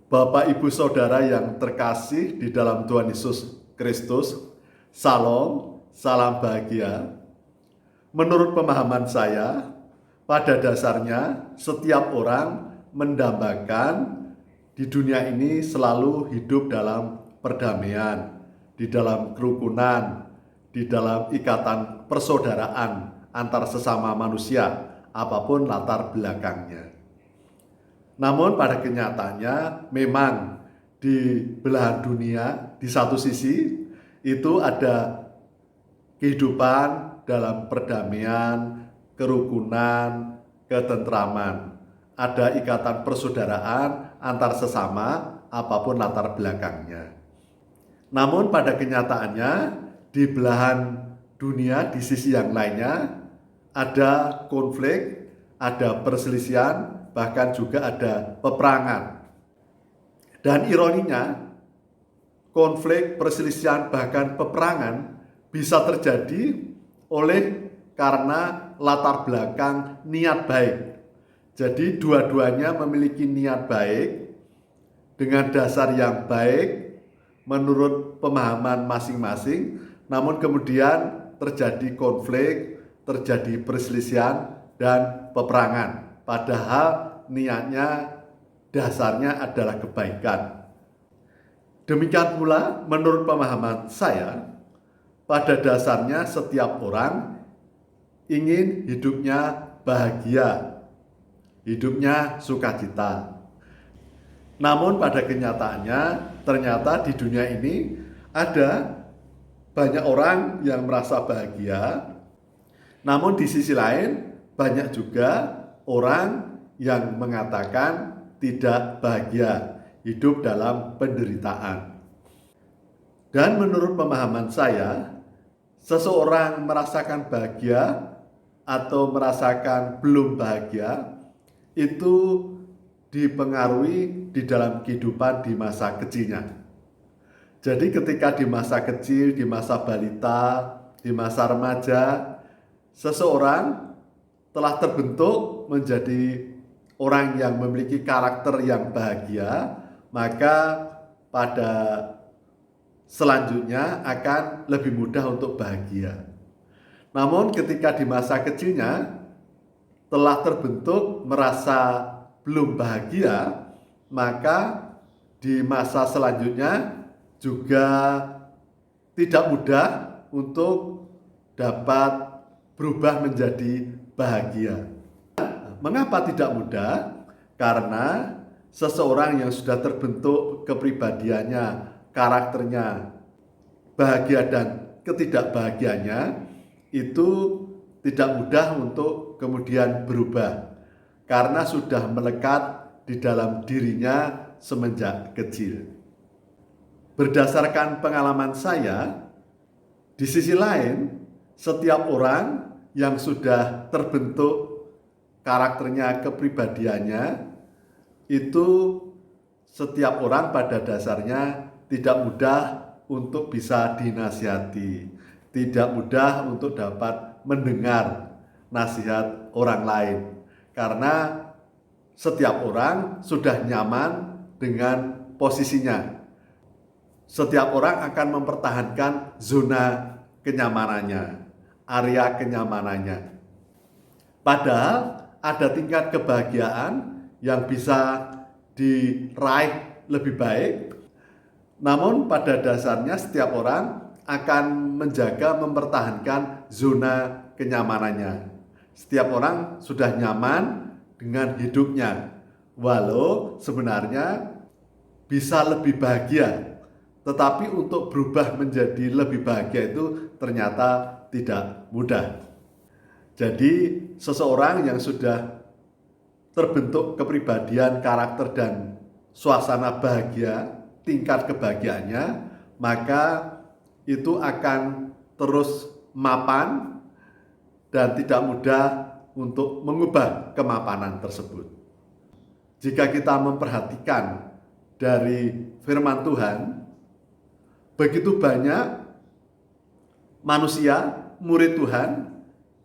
Bapak, Ibu, Saudara yang terkasih di dalam Tuhan Yesus Kristus, Salam, salam bahagia. Menurut pemahaman saya, pada dasarnya setiap orang mendambakan di dunia ini selalu hidup dalam perdamaian, di dalam kerukunan, di dalam ikatan persaudaraan antar sesama manusia, apapun latar belakangnya. Namun pada kenyataannya memang di belahan dunia di satu sisi itu ada kehidupan dalam perdamaian, kerukunan, ketentraman. Ada ikatan persaudaraan antar sesama apapun latar belakangnya. Namun pada kenyataannya di belahan dunia di sisi yang lainnya ada konflik, ada perselisihan, bahkan juga ada peperangan. Dan ironinya, konflik, perselisihan, bahkan peperangan bisa terjadi karena latar belakang niat baik. Jadi dua-duanya memiliki niat baik dengan dasar yang baik menurut pemahaman masing-masing, namun kemudian terjadi konflik, terjadi perselisihan dan peperangan. Padahal niatnya dasarnya adalah kebaikan. Demikian pula menurut pemahaman saya, pada dasarnya setiap orang ingin hidupnya bahagia, hidupnya sukacita. Namun pada kenyataannya ternyata di dunia ini ada banyak orang yang merasa bahagia, namun di sisi lain banyak juga orang yang mengatakan tidak bahagia, hidup dalam penderitaan. Dan menurut pemahaman saya, seseorang merasakan bahagia atau merasakan belum bahagia itu dipengaruhi di dalam kehidupan di masa kecilnya. Jadi ketika di masa kecil, di masa balita, di masa remaja, seseorang telah terbentuk menjadi orang yang memiliki karakter yang bahagia, maka pada selanjutnya akan lebih mudah untuk bahagia. Namun ketika di masa kecilnya telah terbentuk merasa belum bahagia, maka di masa selanjutnya juga tidak mudah untuk dapat berubah menjadi bahagia. Mengapa tidak mudah? Karena seseorang yang sudah terbentuk kepribadiannya, karakternya, bahagia dan ketidakbahagianya itu tidak mudah untuk kemudian berubah karena sudah melekat di dalam dirinya semenjak kecil. Berdasarkan pengalaman saya, di sisi lain setiap orang yang sudah terbentuk karakternya, kepribadiannya, itu setiap orang pada dasarnya tidak mudah untuk bisa dinasihati, tidak mudah untuk dapat mendengar nasihat orang lain, karena setiap orang sudah nyaman dengan posisinya. Setiap orang akan mempertahankan zona kenyamanannya, area kenyamanannya. Padahal ada tingkat kebahagiaan yang bisa diraih lebih baik. Namun pada dasarnya setiap orang akan menjaga, mempertahankan zona kenyamanannya. Setiap orang sudah nyaman dengan hidupnya, walau sebenarnya bisa lebih bahagia. Tetapi untuk berubah menjadi lebih bahagia itu ternyata tidak mudah. Jadi seseorang yang sudah terbentuk kepribadian, karakter dan suasana bahagia, tingkat kebahagiaannya, maka itu akan terus mapan dan tidak mudah untuk mengubah kemapanan tersebut. Jika kita memperhatikan dari firman Tuhan, begitu banyak manusia, murid Tuhan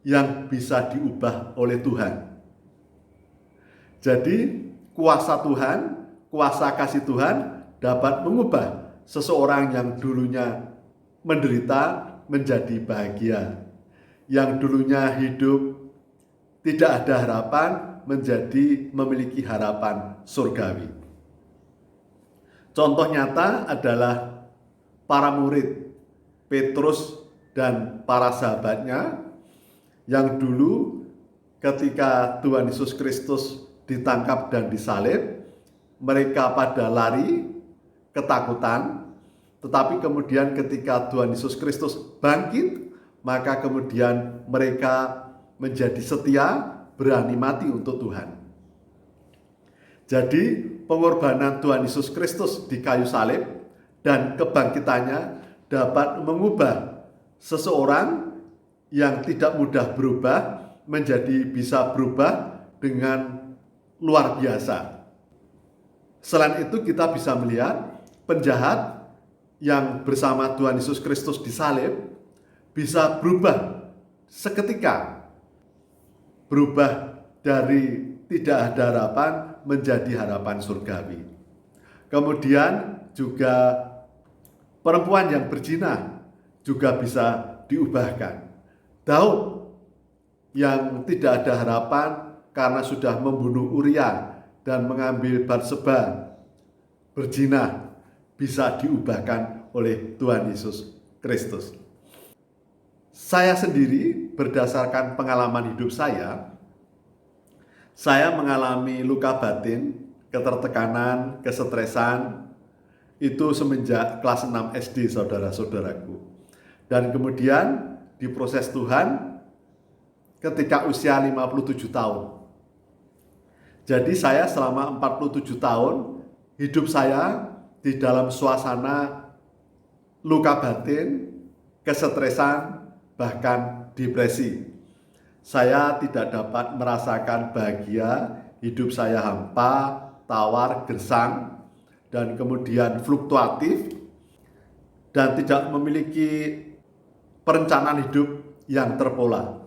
yang bisa diubah oleh Tuhan. Jadi kuasa Tuhan kuasa kasih Tuhan dapat mengubah seseorang yang dulunya menderita menjadi bahagia, yang dulunya hidup tidak ada harapan menjadi memiliki harapan surgawi. Contoh nyata adalah para murid Petrus dan para sahabatnya yang dulu ketika Tuhan Yesus Kristus ditangkap dan disalib, mereka pada lari ketakutan, tetapi kemudian ketika Tuhan Yesus Kristus bangkit, maka kemudian mereka menjadi setia, berani mati untuk Tuhan. Jadi pengorbanan Tuhan Yesus Kristus di kayu salib dan kebangkitannya dapat mengubah seseorang yang tidak mudah berubah menjadi bisa berubah dengan luar biasa. Selain itu kita bisa melihat penjahat yang bersama Tuhan Yesus Kristus disalib bisa berubah seketika, berubah dari tidak ada harapan menjadi harapan surgawi. Kemudian juga perempuan yang berzina juga bisa diubahkan. Daud yang tidak ada harapan karena sudah membunuh Uria dan mengambil Batseba berzina bisa diubahkan oleh Tuhan Yesus Kristus. Saya sendiri berdasarkan pengalaman hidup saya mengalami luka batin, ketertekanan, kesetresan itu semenjak kelas 6 SD, saudara-saudaraku. Dan kemudian diproses Tuhan ketika usia 57 tahun. Jadi saya selama 47 tahun hidup saya di dalam suasana luka batin, kesetresan, bahkan depresi. Saya tidak dapat merasakan bahagia, hidup saya hampa, tawar, gersang, dan kemudian fluktuatif, dan tidak memiliki perencanaan hidup yang terpola.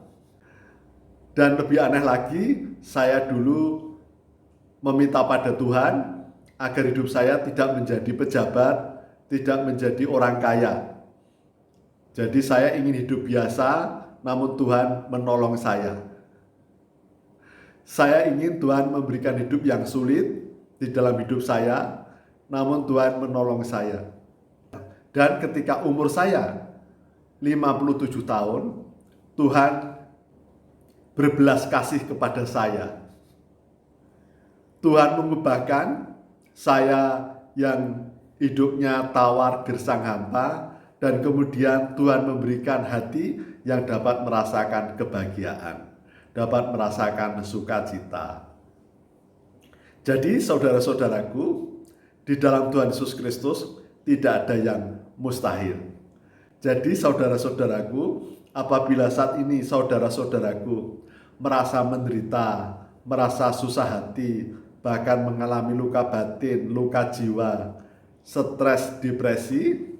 Dan lebih aneh lagi, saya dulu meminta pada Tuhan agar hidup saya tidak menjadi pejabat, tidak menjadi orang kaya. Jadi saya ingin hidup biasa, namun Tuhan menolong saya. Saya ingin Tuhan memberikan hidup yang sulit di dalam hidup saya, namun Tuhan menolong saya. Dan ketika umur saya 57 tahun, Tuhan berbelas kasih kepada saya. Tuhan mengubahkan saya yang hidupnya tawar gersang hampa, dan kemudian Tuhan memberikan hati yang dapat merasakan kebahagiaan, dapat merasakan sukacita. Jadi saudara-saudaraku, di dalam Tuhan Yesus Kristus tidak ada yang mustahil. Jadi saudara-saudaraku, apabila saat ini saudara-saudaraku merasa menderita, merasa susah hati, bahkan mengalami luka batin, luka jiwa, stres, depresi,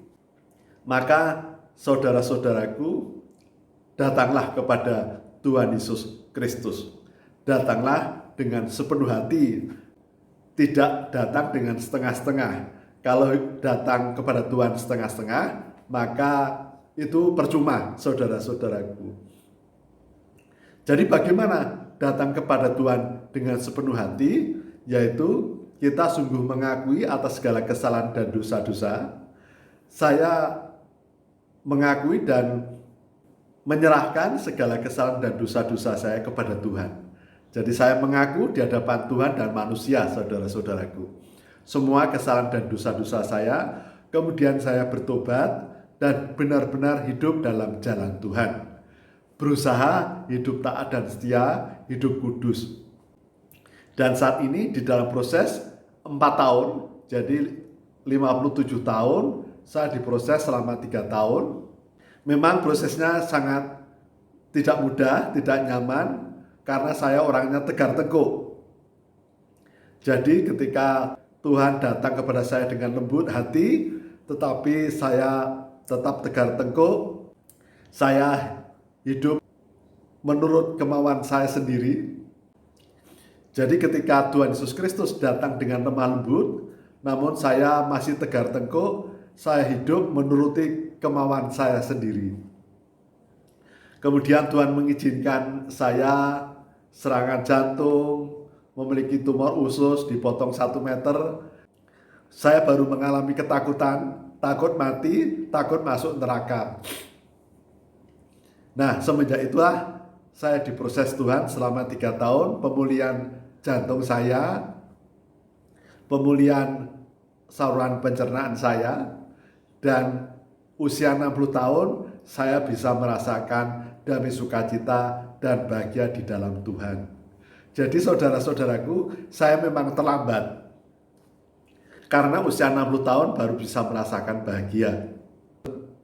maka saudara-saudaraku, datanglah kepada Tuhan Yesus Kristus. Datanglah dengan sepenuh hati, tidak datang dengan setengah-setengah. Kalau datang kepada Tuhan setengah-setengah, maka itu percuma, saudara-saudaraku. Jadi bagaimana datang kepada Tuhan dengan sepenuh hati? Yaitu kita sungguh mengakui atas segala kesalahan dan dosa-dosa. Saya mengakui dan menyerahkan segala kesalahan dan dosa-dosa saya kepada Tuhan. Jadi saya mengaku di hadapan Tuhan dan manusia, saudara-saudaraku, semua kesalahan dan dosa-dosa saya, kemudian saya bertobat dan benar-benar hidup dalam jalan Tuhan. Berusaha hidup taat dan setia, hidup kudus. Dan saat ini di dalam proses 4 tahun, jadi 57 tahun, saya diproses selama 3 tahun. Memang prosesnya sangat tidak mudah, tidak nyaman, karena saya orangnya tegar tengkuk. Jadi ketika Tuhan datang kepada saya dengan lembut hati, tetapi saya tetap tegar tengkuk, saya hidup menurut kemauan saya sendiri. Jadi ketika Tuhan Yesus Kristus datang dengan lemah lembut, namun saya masih tegar tengkuk, saya hidup menuruti kemauan saya sendiri. Kemudian Tuhan mengizinkan saya serangan jantung, memiliki tumor usus, dipotong 1 meter. Saya baru mengalami ketakutan, takut mati, takut masuk neraka. Nah, semenjak itulah saya diproses Tuhan selama 3 tahun, pemulihan jantung saya, pemulihan saluran pencernaan saya, dan usia 60 tahun saya bisa merasakan damai sukacita dan bahagia di dalam Tuhan. Jadi saudara-saudaraku, saya memang terlambat. Karena usia 60 tahun baru bisa merasakan bahagia.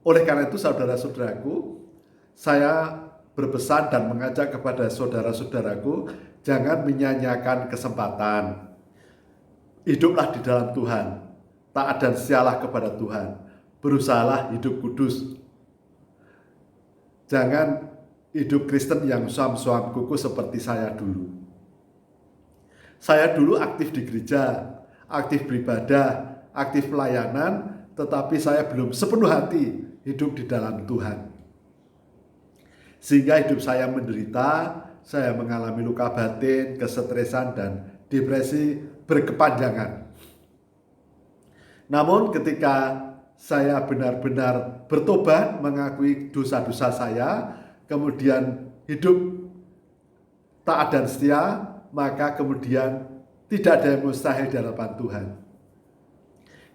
Oleh karena itu saudara-saudaraku, saya berpesan dan mengajak kepada saudara-saudaraku, jangan menyanyiakan kesempatan. Hiduplah di dalam Tuhan, taat dan setialah kepada Tuhan, berusahalah hidup kudus. Jangan hidup Kristen yang suam-suam kuku seperti saya dulu. Saya dulu aktif di gereja, aktif beribadah, aktif pelayanan, tetapi saya belum sepenuh hati hidup di dalam Tuhan. Sehingga hidup saya menderita, saya mengalami luka batin, kesetresan, dan depresi berkepanjangan. Namun ketika saya benar-benar bertobat, mengakui dosa-dosa saya, kemudian hidup taat dan setia, maka kemudian tidak ada yang mustahil di hadapan Tuhan.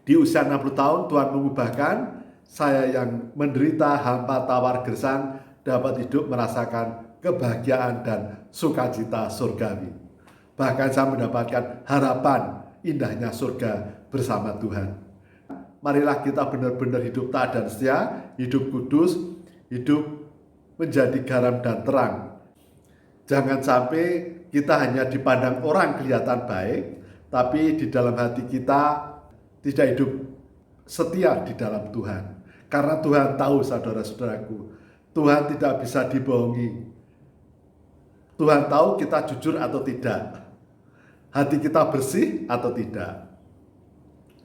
Di usia 60 tahun Tuhan mengubahkan saya yang menderita hampa tawar gersang dapat hidup merasakan kebahagiaan dan sukacita surgawi. Bahkan saya mendapatkan harapan indahnya surga bersama Tuhan. Marilah kita benar-benar hidup taat dan setia, hidup kudus, hidup menjadi garam dan terang. Jangan sampai kita hanya dipandang orang kelihatan baik, tapi di dalam hati kita tidak hidup setia di dalam Tuhan. Karena Tuhan tahu, saudara-saudaraku, Tuhan tidak bisa dibohongi. Tuhan tahu kita jujur atau tidak, hati kita bersih atau tidak.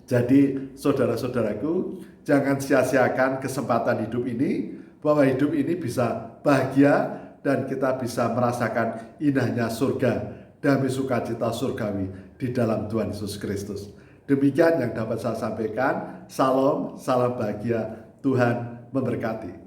Jadi saudara-saudaraku, jangan sia-siakan kesempatan hidup ini, bahwa hidup ini bisa bahagia dan kita bisa merasakan indahnya surga, damai sukacita surgawi di dalam Tuhan Yesus Kristus. Demikian yang dapat saya sampaikan. Salam, salam bahagia, Tuhan memberkati.